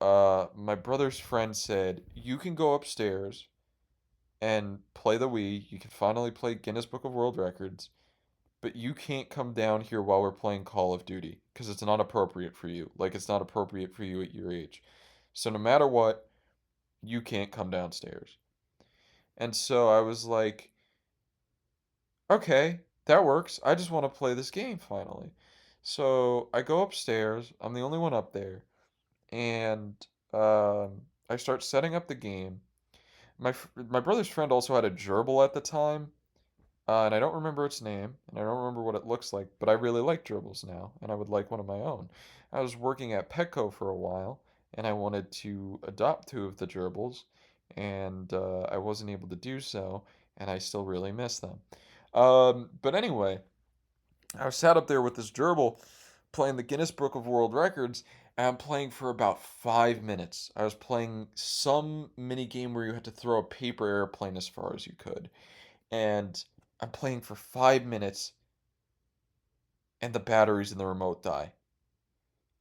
my brother's friend said, "You can go upstairs and play the Wii. You can finally play Guinness Book of World Records, but you can't come down here while we're playing Call of Duty because it's not appropriate for you. Like, it's not appropriate for you at your age. So, no matter what, you can't come downstairs." And so I was like, okay, that works. I just want to play this game finally. So I go upstairs. I'm the only one up there, and I start setting up the game. My brother's friend also had a gerbil at the time, and I don't remember its name, and I don't remember what it looks like, but I really like gerbils now, and I would like one of my own. I was working at Petco for a while, and I wanted to adopt two of the gerbils, and I wasn't able to do so, and I still really miss them. But anyway, I was sat up there with this gerbil playing the Guinness Book of World Records, and I'm playing for about 5 minutes. I was playing some mini game where you had to throw a paper airplane as far as you could. And I'm playing for 5 minutes, and the batteries in the remote die.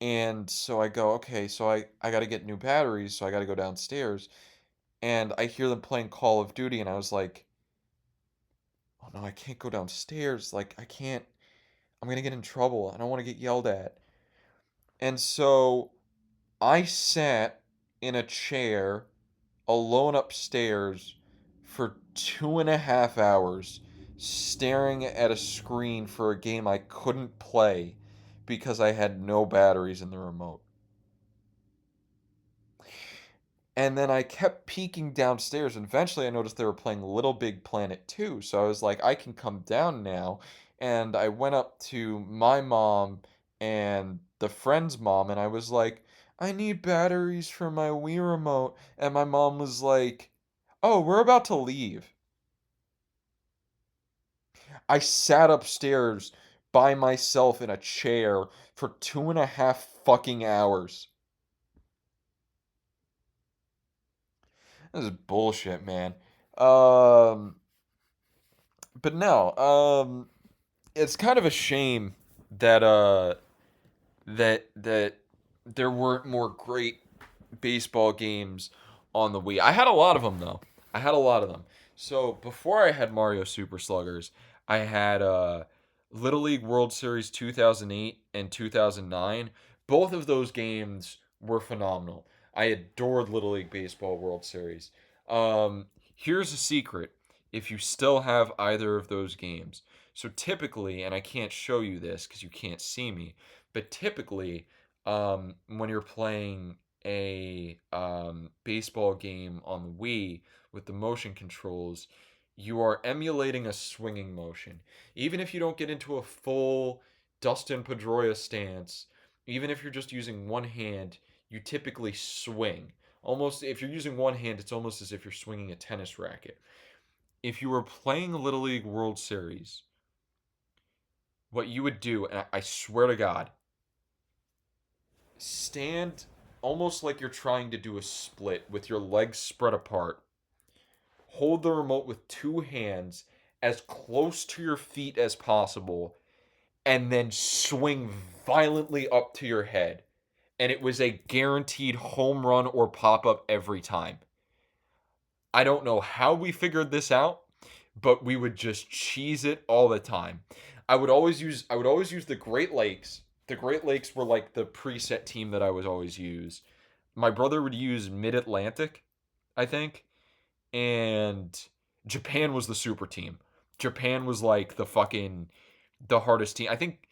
And so I go, okay, so I got to get new batteries, so I got to go downstairs. And I hear them playing Call of Duty, and I was like, oh no, I can't go downstairs. Like, I can't, I'm going to get in trouble. I don't want to get yelled at. And so I sat in a chair alone upstairs for 2.5 hours staring at a screen for a game I couldn't play because I had no batteries in the remote. And then I kept peeking downstairs, and eventually I noticed they were playing Little Big Planet 2. So I was like, I can come down now. And I went up to my mom and the friend's mom, and I was like, I need batteries for my Wii remote. And my mom was like, oh, we're about to leave. I sat upstairs by myself in a chair for 2.5 fucking hours. This is bullshit, man. Um, but no, it's kind of a shame that that there weren't more great baseball games on the Wii. I had a lot of them though. I had a lot of them. So before I had Mario Super Sluggers, I had Little League World Series 2008 and 2009. Both of those games were phenomenal. I adored Little League Baseball World Series. Here's a secret. If you still have either of those games. So typically, and I can't show you this because you can't see me, but typically, when you're playing a baseball game on the Wii with the motion controls, you are emulating a swinging motion. Even if you don't get into a full Dustin Pedroia stance, even if you're just using one hand, you typically swing. Almost, if you're using one hand, it's almost as if you're swinging a tennis racket. If you were playing Little League World Series, what you would do, and I swear to God, stand almost like you're trying to do a split with your legs spread apart. Hold the remote with two hands as close to your feet as possible, and then swing violently up to your head. And it was a guaranteed home run or pop up every time. I don't know how we figured this out, but we would just cheese it all the time. I would always use the Great Lakes. The Great Lakes were like the preset team that I would always use. My brother would use Mid Atlantic, I think, and Japan was the super team. Japan was like the hardest team. I think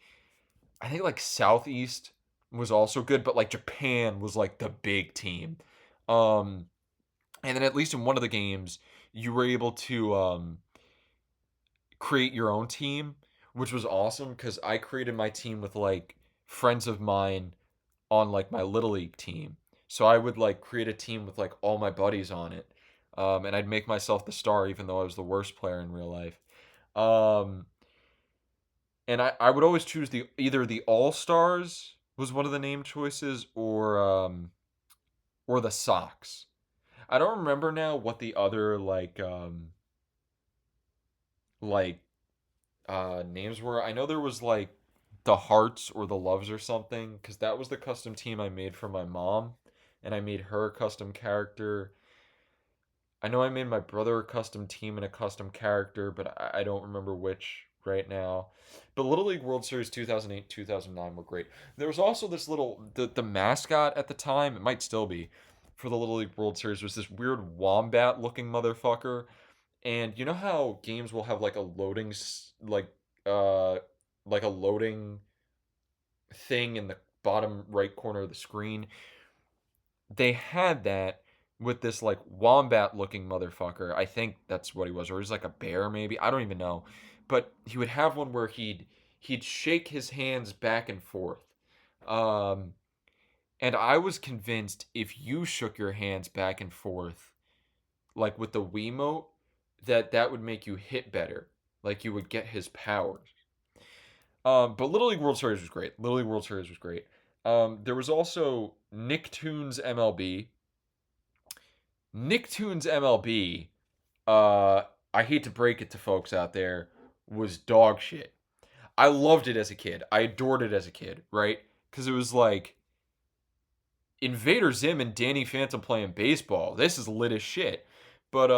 like Southeast was also good, but like Japan was like the big team. Um and then at least in one of the games, you were able to create your own team, which was awesome because I created my team with like friends of mine on like my little league team. So I would like create a team with like all my buddies on it, and I'd make myself the star even though I was the worst player in real life. Um, and I would always choose the either the All Stars was one of the name choices or the Sox. I don't remember now what the other like names were. I know there was like the Hearts or the Loves or something because that was the custom team I made for my mom, and I made her a custom character. I know I made my brother a custom team and a custom character, but I don't remember which right now. But Little League World Series 2008, 2009 were great. There was also this the mascot at the time, it might still be, for the Little League World Series was this weird wombat looking motherfucker. And you know how games will have like a uh like a loading thing in the bottom right corner of the screen? They had that with this like wombat looking motherfucker. I think that's what he was, or he's like a bear maybe. I don't even know. But he would have one where he'd shake his hands back and forth. Um and I was convinced if you shook your hands back and forth like with the Wiimote, that would make you hit better. Like you would get his powers. But Little League World Series was great. Little League World Series was great. There was also Nicktoons MLB. Nicktoons MLB, uh, I hate to break it to folks out there, was dog shit. I loved it as a kid. I adored it as a kid, right? Because it was like Invader Zim and Danny Phantom playing baseball. This is lit as shit. But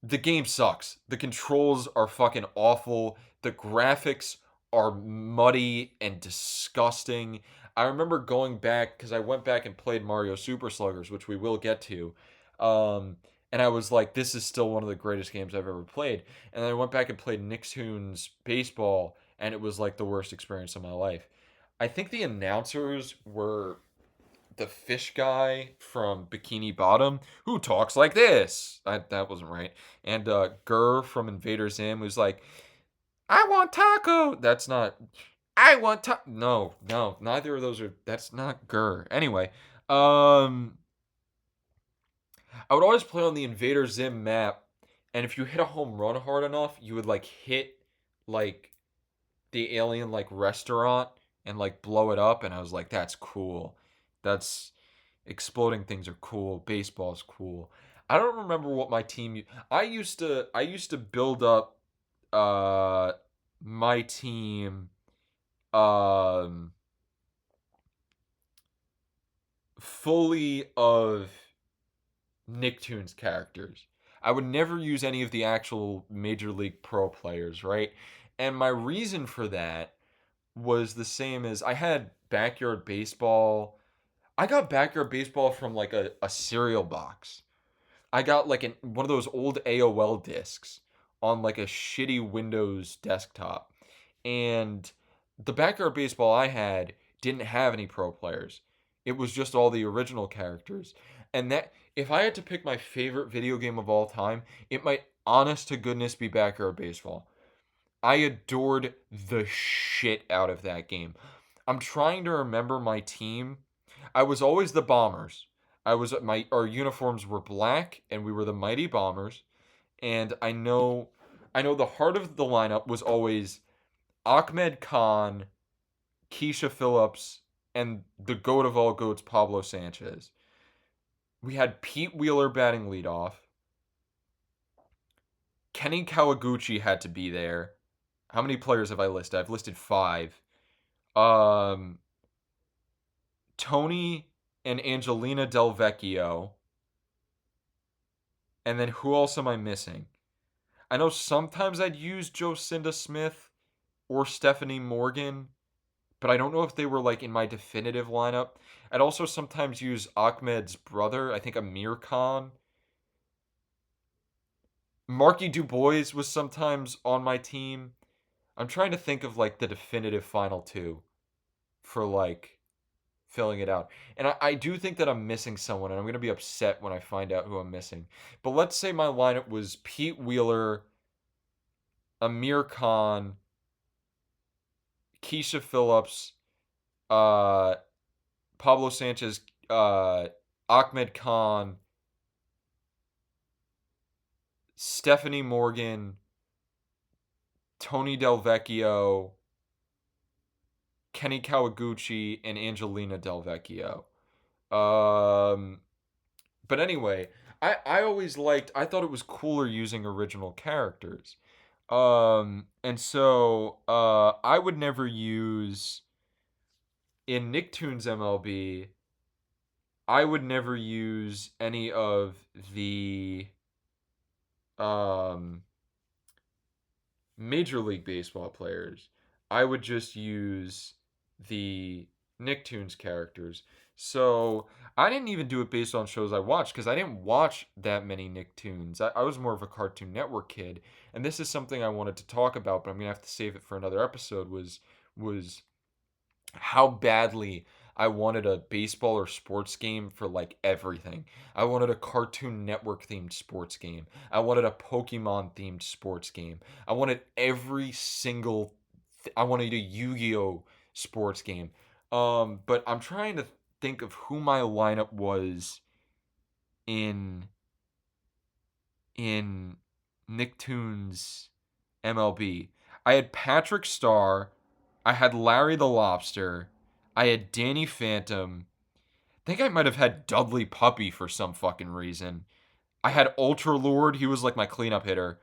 the game sucks. The controls are fucking awful. The graphics are muddy and disgusting. I remember going back because I went back and played Mario Super Sluggers, which we will get to. Um, and I was like, this is still one of the greatest games I've ever played. And then I went back and played Nicktoons Baseball, and it was like the worst experience of my life. I think the announcers were the fish guy from Bikini Bottom who talks like this. That wasn't right. And Gurr from Invader Zim was like, I want taco. That's not. I want to. No, no, neither of those are. That's not Gur. Anyway, um, I would always play on the Invader Zim map, and if you hit a home run hard enough, you would like hit like the alien like restaurant and like blow it up, and I was like, that's cool. That's exploding things are cool. Baseball's cool. I don't remember what my team. I used to build up uh my team um fully of Nicktoons characters. I would never use any of the actual Major League Pro players, right? And my reason for that was the same as I had backyard baseball. I got backyard baseball from like a cereal box. I got like one of those old AOL discs on like a shitty Windows desktop. And the backyard baseball I had didn't have any pro players. It was just all the original characters. And that if I had to pick my favorite video game of all time, it might honest to goodness be backyard baseball. I adored the shit out of that game. I'm trying to remember my team. I was always the Bombers. I was my our uniforms were black and we were the Mighty Bombers. And I know the heart of the lineup was always Ahmed Khan, Keisha Phillips, and the goat of all goats, Pablo Sanchez. We had Pete Wheeler batting leadoff. Kenny Kawaguchi had to be there. How many players have I listed? I've listed five. Um, Tony and Angelina Del Vecchio. And then who else am I missing? I know sometimes I'd use Jocinda Smith or Stephanie Morgan, but I don't know if they were like in my definitive lineup. I'd also sometimes use Ahmed's brother, I think Amir Khan. Marky Dubois was sometimes on my team. I'm trying to think of like the definitive final two for like filling it out. And I do think that I'm missing someone, and I'm going to be upset when I find out who I'm missing. But let's say my lineup was Pete Wheeler, Amir Khan, Keisha Phillips, uh, Pablo Sanchez, Ahmed Khan, Stephanie Morgan, Tony Del Vecchio, Kenny Kawaguchi, and Angelina Del Vecchio. Um, but anyway, I always liked. I thought it was cooler using original characters. And so I would never use in Nicktoons MLB. I would never use any of the um Major League Baseball players. I would just use the Nicktoons characters. So I didn't even do it based on shows I watched because I didn't watch that many Nicktoons. I was more of a Cartoon Network kid, and this is something I wanted to talk about, but I'm gonna have to save it for another episode. Was how badly I wanted a baseball or sports game for like everything. I wanted a Cartoon Network themed sports game. I wanted a Pokemon themed sports game. I wanted every single I wanted a Yu-Gi-Oh sports game. But I'm trying to think of who my lineup was in in Nicktoons MLB. I had Patrick Starr, I had Larry the Lobster, I had Danny Phantom. I think I might have had Dudley Puppy for some fucking reason. I had Ultra Lord, he was like my cleanup hitter.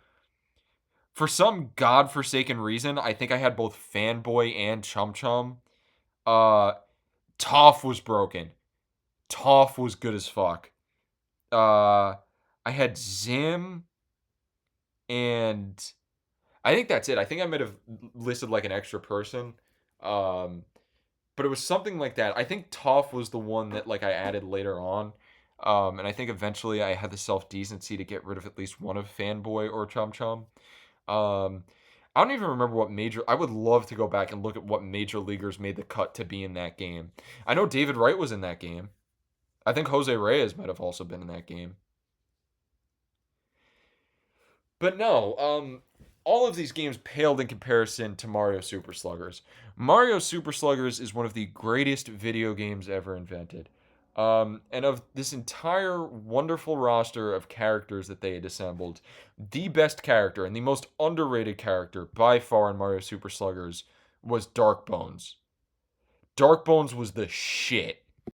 For some godforsaken reason, I think I had both Fanboy and Chum Chum. Uh Toph was broken. Toph was good as fuck. I had Zim and I think that's it. I think I might have listed like an extra person. Um, but it was something like that. I think Toph was the one that like I added later on. And I think eventually I had the self decency to get rid of at least one of Fanboy or Chum Chum. Um, I don't even remember what major. I would love to go back and look at what major leaguers made the cut to be in that game. I know David Wright was in that game. I think Jose Reyes might have also been in that game. But no, all of these games paled in comparison to Mario Super Sluggers. Mario Super Sluggers is one of the greatest video games ever invented. And of this entire wonderful roster of characters that they had assembled, the best character and the most underrated character by far in Mario Super Sluggers was Dark Bones. Dark Bones was the shit.